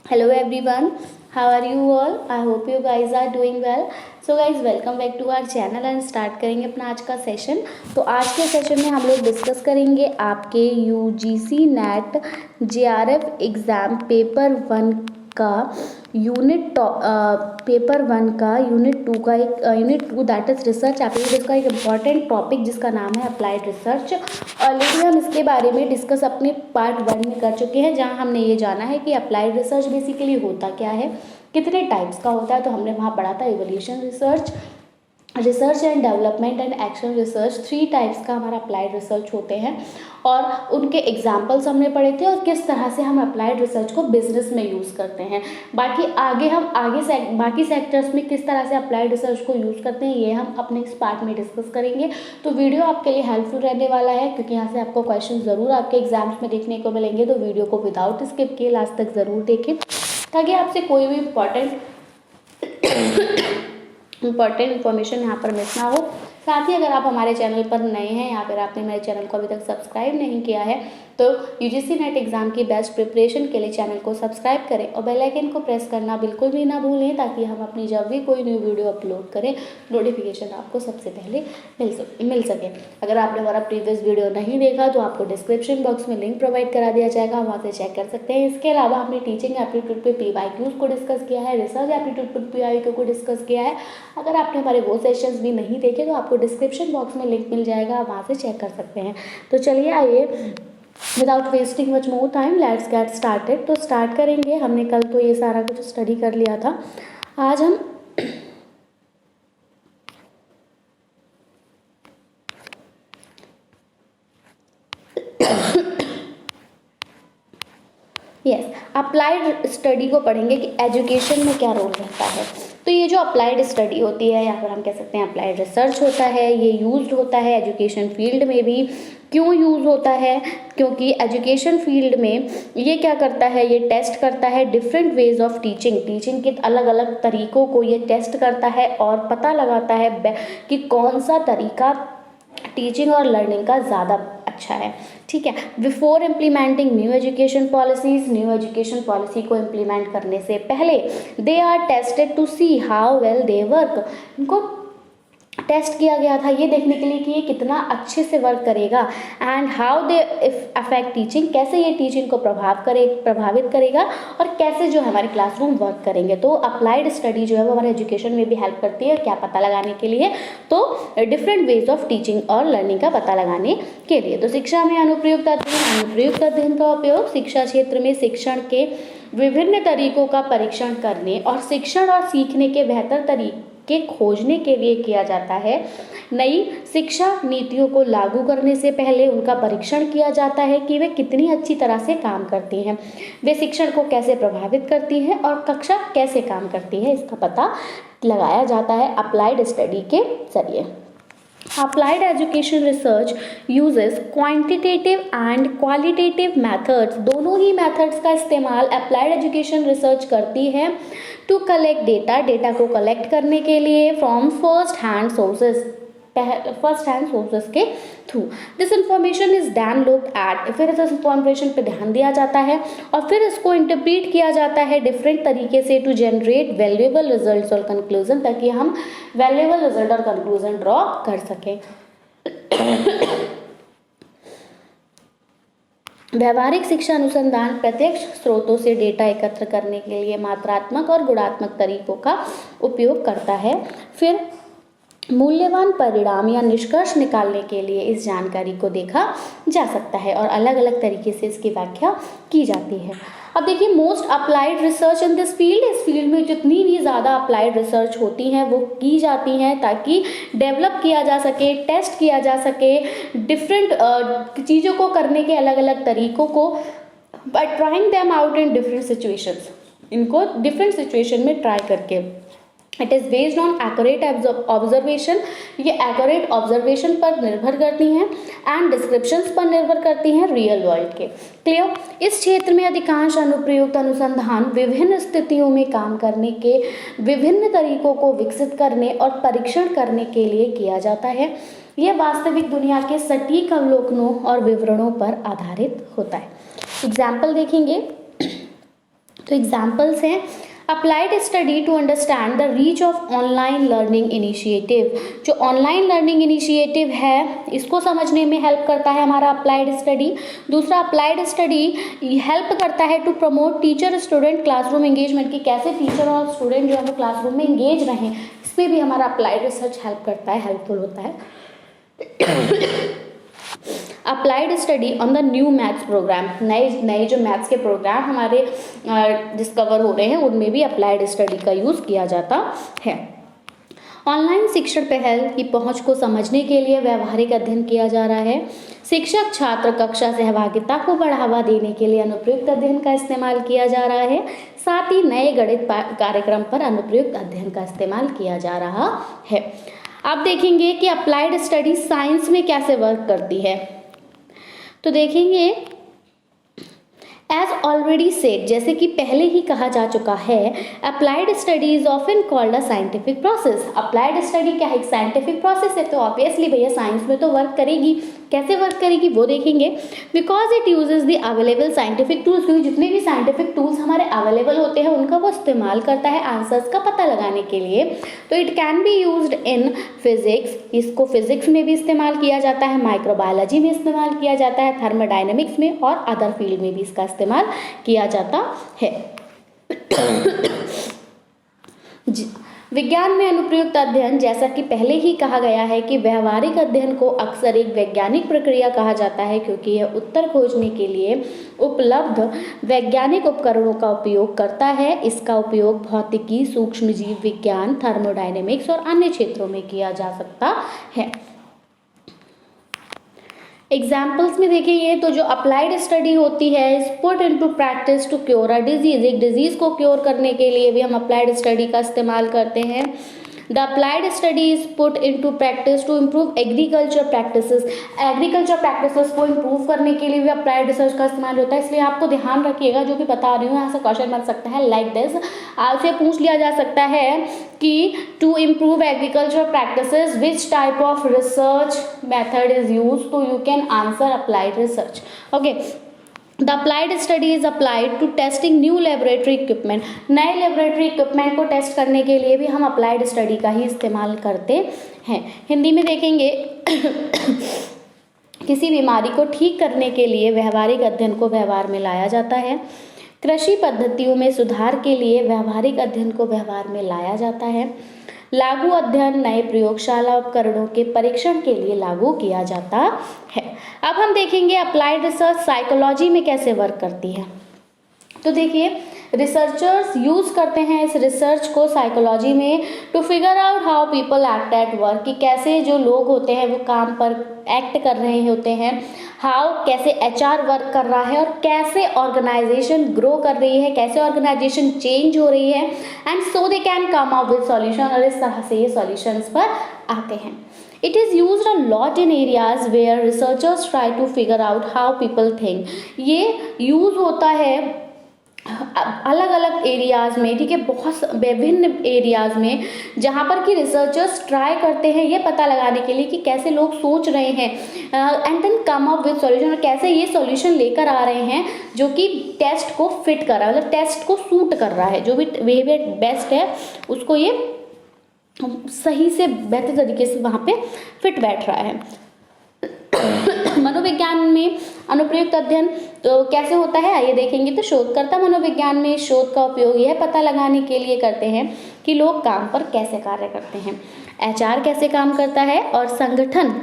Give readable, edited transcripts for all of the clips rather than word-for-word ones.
Hello everyone, how are you all? I hope you guys are doing well. So guys, welcome back to our channel and start करेंगे अपना आज का session. तो आज के session में हम लोग डिस्कस करेंगे आपके UGC NET JRF exam paper one का यूनिट टू का एक unit two that is research aptitude का एक इम्पॉर्टेंट टॉपिक जिसका नाम है अप्लाइड रिसर्च। ऑलरेडी हम इसके बारे में डिस्कस अपने पार्ट वन में कर चुके हैं, जहां हमने ये जाना है कि अप्लाइड रिसर्च बेसिकली होता क्या है, कितने टाइप्स का होता है। तो हमने वहाँ पढ़ा था evolution research, research and development and action research, 3 types का हमारा अप्लाइड रिसर्च होते हैं और उनके एग्जाम्पल्स हमने पढ़े थे और किस तरह से हम अप्लाइड रिसर्च को बिजनेस में यूज़ करते हैं। बाकी बाकी सेक्टर्स में किस तरह से अप्लाइड रिसर्च को यूज़ करते हैं ये हम अपने इस पार्ट में डिस्कस करेंगे। तो वीडियो आपके लिए हेल्पफुल रहने वाला है, क्योंकि यहाँ से आपको क्वेश्चन ज़रूर आपके एग्जाम्स में देखने को मिलेंगे। तो वीडियो को विदाउट स्किप किए लास्ट तक ज़रूर देखें, ताकि आपसे कोई भी इंपॉर्टेंट इन्फॉर्मेशन यहाँ पर मिस ना हो। साथ ही अगर आप हमारे चैनल पर नए हैं या फिर आपने मेरे चैनल को अभी तक सब्सक्राइब नहीं किया है तो यूजीसी नेट एग्ज़ाम की बेस्ट प्रिपरेशन के लिए चैनल को सब्सक्राइब करें और बेल आइकन को प्रेस करना बिल्कुल भी ना भूलें, ताकि हम अपनी जब भी कोई न्यू वीडियो अपलोड करें नोटिफिकेशन आपको सबसे पहले मिल सके। अगर आपने हमारा प्रीवियस वीडियो नहीं देखा तो आपको डिस्क्रिप्शन बॉक्स में लिंक प्रोवाइड करा दिया जाएगा, वहाँ से चेक कर सकते हैं। इसके अलावा हमने टीचिंग एप्टीट्यूड पे PYQs को डिस्कस किया है, रिसर्च एप्टीट्यूड पर PYQ को डिस्कस किया है। अगर आपने हमारे वो सेशंस भी नहीं देखे तो आपको डिस्क्रिप्शन बॉक्स में लिंक मिल जाएगा, वहाँ से चेक कर सकते हैं। तो चलिए आइए, without wasting much more time let's get started. तो स्टार्ट करेंगे। हमने कल तो ये सारा कुछ स्टडी कर लिया था। आज हम अप्लाइड स्टडी को पढ़ेंगे कि एजुकेशन में क्या रोल रहता है। तो ये जो अप्लाइड स्टडी होती है या फिर हम कह सकते हैं अप्लाइड रिसर्च होता है, ये यूज्ड होता है एजुकेशन फील्ड में भी। क्यों यूज़ होता है? क्योंकि एजुकेशन फील्ड में ये क्या करता है, ये टेस्ट करता है डिफरेंट वेज ऑफ टीचिंग के अलग अलग तरीकों को ये टेस्ट करता है और पता लगाता है कि कौन सा तरीका टीचिंग और लर्निंग का ज़्यादा अच्छा है। ठीक है, before implementing new education policy को इम्प्लीमेंट करने से पहले they are tested to see how well they work. इनको टेस्ट किया गया था ये देखने के लिए कि ये कितना अच्छे से वर्क करेगा, and how they affect teaching, कैसे ये टीचिंग को प्रभावित करेगा और कैसे जो हमारे क्लासरूम वर्क करेंगे। तो अप्लाइड स्टडी जो है वो हमारे एजुकेशन में भी हेल्प करती है क्या पता लगाने के लिए, तो डिफरेंट वेज ऑफ टीचिंग और लर्निंग का पता लगाने के लिए। तो शिक्षा में अनुप्रयुक्त अध्ययन का उपयोग शिक्षा क्षेत्र में शिक्षण के विभिन्न तरीकों का परीक्षण करने और शिक्षण और सीखने के बेहतर तरीके खोजने के लिए किया जाता है। नई शिक्षा नीतियों को लागू करने से पहले उनका परीक्षण किया जाता है कि वे कितनी अच्छी तरह से काम करती हैं, वे शिक्षण को कैसे प्रभावित करती हैं और कक्षा कैसे काम करती है, इसका पता लगाया जाता है अप्लाइड स्टडी के जरिए। Applied education research uses quantitative and qualitative methods, दोनों ही methods का इस्तेमाल अप्लाइड एजुकेशन रिसर्च करती है टू कलेक्ट डेटा को कलेक्ट करने के लिए फ्रॉम फर्स्ट हैंड सोर्सेज के थ्रू। This information is then look at, फिर इस इंफॉर्मेशन पे ध्यान दिया जाता है और फिर इसको इंटरप्रीट किया जाता है डिफरेंट तरीके से टू जनरेट वैल्यूएबल रिजल्ट्स और कंक्लूजन, ताकि हम वैल्यूएबल रिजल्ट और कंक्लूजन ड्रॉ कर सकें। व्यावहारिक शिक्षा अनुसंधान प्रत्यक्ष स्रोतों से डेटा एकत्र करने के लिए मात्रात्मक और गुणात्मक तरीकों का उपयोग करता है। फिर मूल्यवान परिणाम या निष्कर्ष निकालने के लिए इस जानकारी को देखा जा सकता है और अलग अलग तरीके से इसकी व्याख्या की जाती है। अब देखिए, most applied research in this field, इस फील्ड में जितनी भी ज़्यादा अप्लाइड रिसर्च होती हैं वो की जाती हैं ताकि डेवलप किया जा सके, टेस्ट किया जा सके डिफरेंट चीज़ों को करने के अलग अलग तरीकों को, bye trying them out in different situations, इनको डिफरेंट सिचुएशन में ट्राई करके। It is based on accurate observation, ये एक्यूरेट ऑब्जर्वेशन पर निर्भर करती हैं एंड डिस्क्रिप्शंस पर निर्भर करती हैं रियल वर्ल्ड के। क्लियर? इस क्षेत्र में अधिकांश अनुप्रयुक्त अनुसंधान विभिन्न स्थितियों में काम करने के विभिन्न तरीकों को विकसित करने और परीक्षण करने के लिए किया जाता है। यह वास्तविक दुनिया के सटीक अवलोकनों और विवरणों पर आधारित होता है। एग्जाम्पल देखेंगे तो एग्जाम्पल्स हैं, applied study to understand the reach of online learning initiative. जो ऑनलाइन लर्निंग इनिशिएटिव है इसको समझने में हेल्प करता है हमारा अप्लाइड स्टडी। दूसरा, अप्लाइड स्टडी हेल्प करता है to promote teacher student classroom engagement, की कैसे टीचर और स्टूडेंट जो है वो क्लासरूम में एंगेज रहें, इसमें भी हमारा अप्लाइड रिसर्च हेल्प करता है, हेल्पफुल होता है। Applied study on the new maths programme, नए जो मैथ्स के प्रोग्राम हमारे डिस्कवर हो रहे हैं उनमें भी अप्लाइड स्टडी का यूज़ किया जाता है। ऑनलाइन शिक्षण पहल की पहुंच को समझने के लिए व्यवहारिक अध्ययन किया जा रहा है। शिक्षक छात्र कक्षा सहभागिता को बढ़ावा देने के लिए अनुप्रयुक्त अध्ययन का इस्तेमाल किया जा रहा है। साथ ही नए गणित कार्यक्रम पर अनुप्रयुक्त अध्ययन का इस्तेमाल किया जा रहा है। अब देखेंगे कि अप्लाइड स्टडी साइंस में कैसे वर्क करती है। तो देखेंगे, एज ऑलरेडी सेड, जैसे कि पहले ही कहा जा चुका है, applied study is often called a scientific process. Applied study क्या है? एक साइंटिफिक प्रोसेस है, तो ऑब्वियसली भैया साइंस में तो वर्क करेगी। कैसे वर्क करेगी वो देखेंगे। Because it uses the available scientific tools, क्योंकि जितने भी साइंटिफिक टूल्स हमारे अवेलेबल होते हैं उनका वो इस्तेमाल करता है आंसर्स का पता लगाने के लिए। तो it can be used in physics, इसको फिजिक्स में भी इस्तेमाल किया जाता है, माइक्रोबायोलॉजी में इस्तेमाल किया जाता है, थर्मोडायनेमिक्स में और अदर फील्ड में भी इसका इस्तेमाल किया जाता है। विज्ञान में अनुप्रयुक्त अध्ययन, जैसा कि पहले ही कहा गया है कि व्यवहारिक अध्ययन को अक्सर एक वैज्ञानिक प्रक्रिया कहा जाता है, क्योंकि यह उत्तर खोजने के लिए उपलब्ध वैज्ञानिक उपकरणों का उपयोग करता है। इसका उपयोग भौतिकी, सूक्ष्मजीव विज्ञान, थर्मोडायनेमिक्स और अन्य क्षेत्रों में किया जा सकता है। एग्जाम्पल्स में देखिए, तो जो अप्लाइड स्टडी होती है is put into practice to cure a disease, एक डिजीज को क्योर करने के लिए भी हम अप्लाइड स्टडी का इस्तेमाल करते हैं। The applied study is put into practice to improve agriculture practices, agriculture practices को इम्प्रूव करने के लिए भी अप्लाइड रिसर्च का इस्तेमाल होता है। इसलिए आपको ध्यान रखिएगा, जो भी बता रही हूँ यहाँ से क्वेश्चन बन सकता है लाइक दिस, आपसे पूछ लिया जा सकता है कि to improve agriculture practices which type of research method is use, तो you can answer applied research. Okay, the applied study is applied to testing new laboratory equipment, नए लेबोरेटरी इक्विपमेंट को टेस्ट करने के लिए भी हम अप्लाइड स्टडी का ही इस्तेमाल करते हैं। हिंदी में देखेंगे, किसी बीमारी को ठीक करने के लिए व्यवहारिक अध्ययन को व्यवहार में लाया जाता है। कृषि पद्धतियों में सुधार के लिए व्यवहारिक अध्ययन को व्यवहार में लाया जाता है। लागू अध्ययन नए प्रयोगशाला उपकरणों के परीक्षण के लिए लागू किया जाता है। अब हम देखेंगे अप्लाइड रिसर्च साइकोलॉजी में कैसे वर्क करती है। तो देखिए, रिसर्चर्स यूज करते हैं इस रिसर्च को साइकोलॉजी में to figure out how people act at work, कि कैसे जो लोग होते हैं वो काम पर एक्ट कर रहे होते हैं, हाउ कैसे एचआर वर्क कर रहा है और कैसे ऑर्गेनाइजेशन ग्रो कर रही है, कैसे ऑर्गेनाइजेशन चेंज हो रही है, and so they can come up with solution, और इस तरह से ये सॉल्यूशंस पर आते हैं। It is used a lot in areas where researchers try to figure out how people think. ये यूज होता है अलग अलग एरियाज में, ठीक है, बहुत विभिन्न एरियाज में, जहाँ पर कि रिसर्चर्स ट्राई करते हैं ये पता लगाने के लिए कि कैसे लोग सोच रहे हैं, and then come up with solution, और कैसे ये सॉल्यूशन लेकर आ रहे हैं जो कि टेस्ट को फिट कर रहा है, मतलब टेस्ट को सूट कर रहा है, जो भी बिहेवियर बेस्ट है उसको ये सही से बेहतर तरीके से वहाँ पे फिट बैठ रहा है। मनोविज्ञान में अनुप्रयुक्त अध्ययन तो कैसे होता है आइए देखेंगे। तो शोधकर्ता मनोविज्ञान में शोध का उपयोग यह पता लगाने के लिए करते हैं कि लोग काम पर कैसे कार्य करते हैं, एचआर कैसे काम करता है और संगठन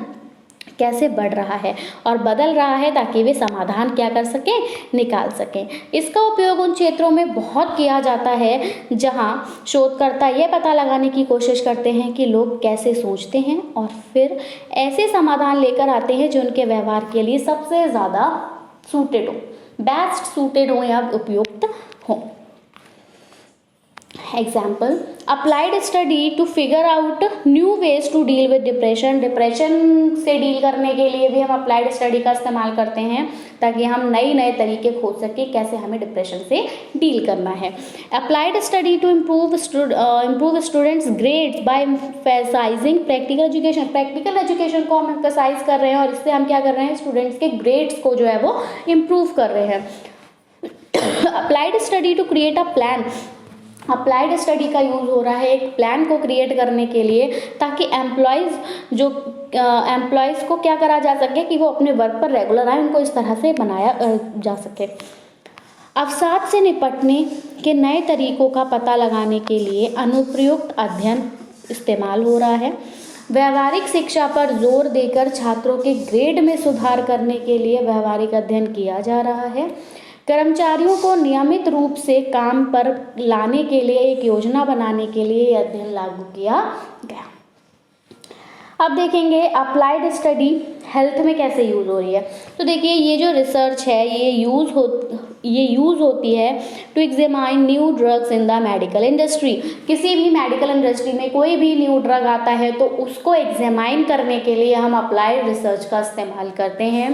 कैसे बढ़ रहा है और बदल रहा है, ताकि वे समाधान क्या कर सकें, निकाल सकें। इसका उपयोग उन क्षेत्रों में बहुत किया जाता है जहां शोधकर्ता ये पता लगाने की कोशिश करते हैं कि लोग कैसे सोचते हैं और फिर ऐसे समाधान लेकर आते हैं जो उनके व्यवहार के लिए सबसे ज़्यादा सूटेड हो, बेस्ट सूटेड हो या उपयुक्त हो। Example, applied study to figure out new ways to deal with depression, depression से डील करने के लिए भी हम अप्लाइड स्टडी का इस्तेमाल करते हैं ताकि हम नए तरीके खोज सकें कैसे हमें डिप्रेशन से डील करना है। Applied study to improve students grades by emphasising practical education, practical education को हम एम्फेसाइज कर रहे हैं और इससे हम क्या कर रहे हैं, स्टूडेंट्स के ग्रेड्स को जो है वो इम्प्रूव कर रहे हैं। Applied study to create a plan, applied study का यूज़ हो रहा है एक प्लान को क्रिएट करने के लिए, ताकि एम्प्लॉयज़ को क्या करा जा सके कि वो अपने वर्क पर रेगुलर आए, उनको इस तरह से बनाया जा सके। अवसाद से निपटने के नए तरीकों का पता लगाने के लिए अनुप्रयुक्त अध्ययन इस्तेमाल हो रहा है। व्यावहारिक शिक्षा पर जोर देकर छात्रों के ग्रेड में सुधार करने के लिए व्यावहारिक अध्ययन किया जा रहा है। कर्मचारियों को नियमित रूप से काम पर लाने के लिए एक योजना बनाने के लिए यह अध्ययन लागू किया गया। अब देखेंगे अप्लाइड स्टडी हेल्थ में कैसे यूज़ हो रही है। तो देखिए ये जो रिसर्च है ये यूज़ होती है to examine new drugs in the medical industry. किसी भी मेडिकल इंडस्ट्री में कोई भी न्यू ड्रग आता है तो उसको एग्जामाइन करने के लिए हम अप्लाइड रिसर्च का इस्तेमाल करते हैं।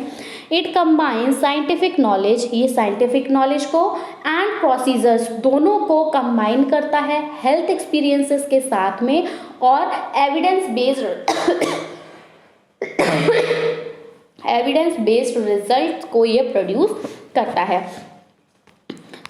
इट कंबाइंस साइंटिफिक नॉलेज, ये साइंटिफिक नॉलेज को एंड प्रोसीजर्स दोनों को कंबाइन करता है हेल्थ एक्सपीरियंसेस के साथ में, और एविडेंस बेस्ड रिजल्ट को ये प्रोड्यूस करता है।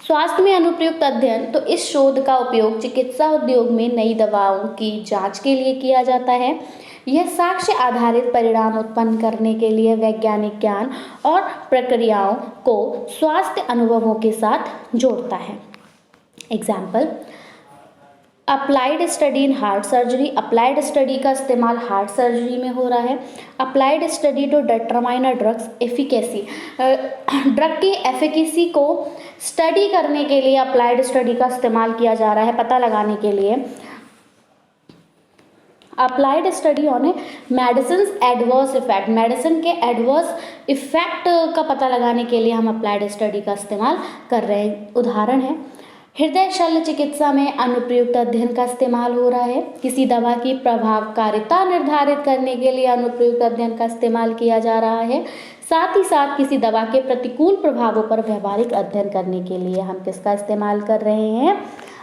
स्वास्थ्य में अनुप्रयुक्त अध्ययन, तो इस शोध का उपयोग चिकित्सा उद्योग में नई दवाओं की जांच के लिए किया जाता है। यह साक्ष्य आधारित परिणाम उत्पन्न करने के लिए वैज्ञानिक ज्ञान और प्रक्रियाओं को स्वास्थ्य अनुभवों के साथ जोड़ता है। Example, applied study in heart surgery, applied study का इस्तेमाल हार्ट सर्जरी में हो रहा है। Applied study to determine a drug's efficacy, drug की एफिकेसी को स्टडी करने के लिए अप्लाइड स्टडी का इस्तेमाल किया जा रहा है, पता लगाने के लिए। Applied study on a medicine adverse effect, medicine के एडवर्स इफेक्ट का पता लगाने के लिए हम अप्लाइड स्टडी का इस्तेमाल कर रहे हैं। उदाहरण है, हृदय शल्य चिकित्सा में अनुप्रयुक्त अध्ययन का इस्तेमाल हो रहा है। किसी दवा की प्रभावकारिता निर्धारित करने के लिए अनुप्रयुक्त अध्ययन का इस्तेमाल किया जा रहा है। साथ ही साथ किसी दवा के प्रतिकूल प्रभावों पर व्यावहारिक अध्ययन करने के लिए हम किसका इस्तेमाल कर रहे हैं,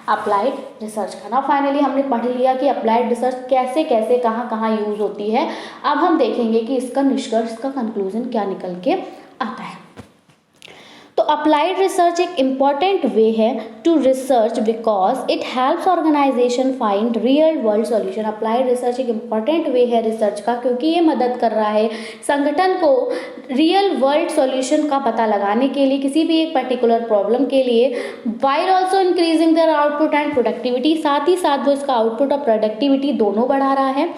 अप्लाइड रिसर्च का। ना फाइनली हमने पढ़ लिया कि अप्लाइड रिसर्च कैसे कैसे कहाँ कहाँ यूज होती है। अब हम देखेंगे कि इसका निष्कर्ष, इसका कंक्लूजन क्या निकल के आता है। तो अप्लाइड रिसर्च एक इम्पॉर्टेंट वे है to research because it helps organisation find real world solution. Applied research एक इम्पॉर्टेंट वे है रिसर्च का, क्योंकि ये मदद कर रहा है संगठन को रियल वर्ल्ड सॉल्यूशन का पता लगाने के लिए किसी भी एक पर्टिकुलर प्रॉब्लम के लिए, while also increasing there output and productivity, साथ ही साथ वो इसका आउटपुट और प्रोडक्टिविटी दोनों बढ़ा रहा है।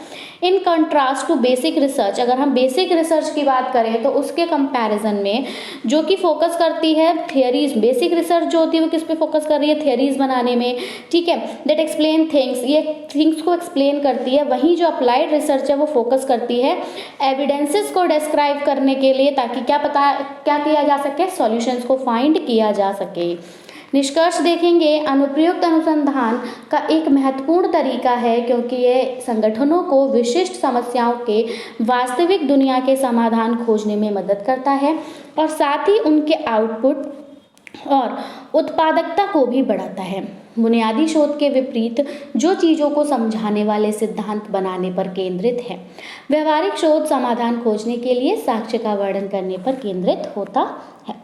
In contrast to basic research, अगर हम बेसिक रिसर्च की बात करें तो उसके कंपैरिजन में जो कि फोकस करती है थियरीज, बेसिक रिसर्च जो होती है वो किस पे फोकस कर रही है, थियरीज बनाने में, ठीक है, दैट एक्सप्लेन थिंग्स, ये थिंग्स को एक्सप्लेन करती है। वहीं जो अप्लाइड रिसर्च है वो फोकस करती है एविडेंसेस को डिस्क्राइब करने के लिए, ताकि क्या किया जा सके, सॉल्यूशंस को फाइंड किया जा सके। निष्कर्ष देखेंगे, अनुप्रयुक्त अनुसंधान का एक महत्वपूर्ण तरीका है क्योंकि ये संगठनों को विशिष्ट समस्याओं के वास्तविक दुनिया के समाधान खोजने में मदद करता है और साथ ही उनके आउटपुट और उत्पादकता को भी बढ़ाता है। बुनियादी शोध के विपरीत जो चीज़ों को समझाने वाले सिद्धांत बनाने पर केंद्रित है, व्यवहारिक शोध समाधान खोजने के लिए साक्ष्य का वर्णन करने पर केंद्रित होता है।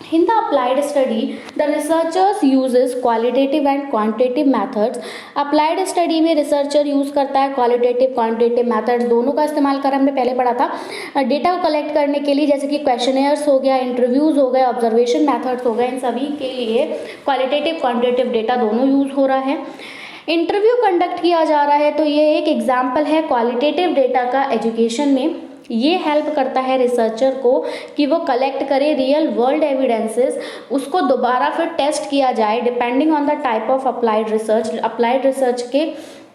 In the applied study, the researchers uses qualitative and quantitative methods. Applied study में researcher use करता है qualitative, quantitative methods दोनों का इस्तेमाल कर, हमने पहले पढ़ा था। डेटा को कलेक्ट करने के लिए जैसे कि क्वेश्चनेयर्स हो गया, इंटरव्यूज हो गए, ऑब्जर्वेशन मेथड्स हो गए, इन सभी के लिए क्वालिटेटिव क्वांटिटेटिव डेटा दोनों यूज हो रहा है। इंटरव्यू कंडक्ट किया जा रहा है तो ये एक एग्जाम्पल है क्वालिटेटिव डेटा का एजुकेशन में। ये हेल्प करता है रिसर्चर को कि वो कलेक्ट करे रियल वर्ल्ड एविडेंसेस, उसको दोबारा फिर टेस्ट किया जाए depending on the type of applied research. Applied research के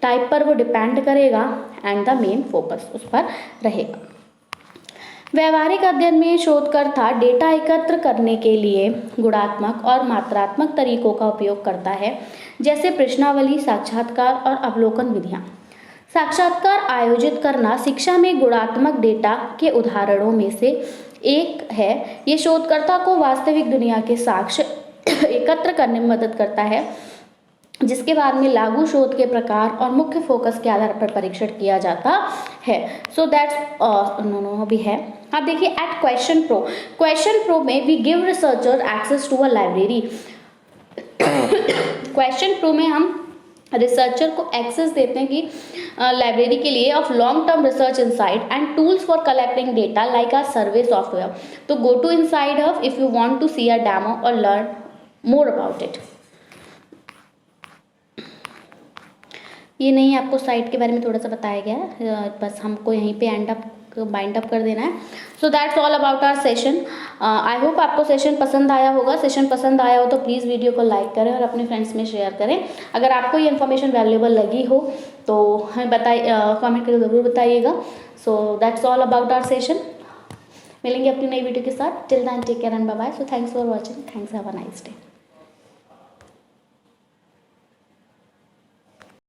टाइप पर वो डिपेंड करेगा एंड द मेन फोकस उस पर रहेगा। व्यावहारिक अध्ययन में शोधकर्ता डेटा एकत्र करने के लिए गुणात्मक और मात्रात्मक तरीकों का उपयोग करता है, जैसे प्रश्नावली, साक्षात्कार और अवलोकन विधियाँ। साक्षात्कार आयोजित करना शिक्षा में गुणात्मक डेटा के उदाहरणों में से एक है। ये शोधकर्ता को वास्तविक दुनिया के साक्ष्य एकत्र करने में मदद करता है। जिसके बाद में लागू शोध के प्रकार और मुख्य फोकस के आधार पर परीक्षण किया जाता है। सो दैट्स नो अभी है। अब देखिए एट क्वेश्चन प्रो में we give researcher access to a library. QuestionPro में हम रिसर्चर को एक्सेस देते हैं कि लाइब्रेरी के लिए of long term research insight and tools for collecting data like a survey software. तो go to inside hub if you want to see a demo और लर्न मोर अबाउट इट। ये नहीं, आपको साइट के बारे में थोड़ा सा बताया गया है, बस हमको यहीं पे बाइंड अप कर देना है। So that's all about our session. I hope आपको सेशन पसंद आया होगा। सेशन पसंद आया हो तो प्लीज़ वीडियो को लाइक करें और अपने फ्रेंड्स में शेयर करें। अगर आपको ये इन्फॉर्मेशन वैल्यूएबल लगी हो तो हमें कमेंट करके ज़रूर बताइएगा। So that's all about our session. मिलेंगे अपनी नई वीडियो के साथ। Till then take care and bye bye. So thanks for watching. Thanks, have a nice day.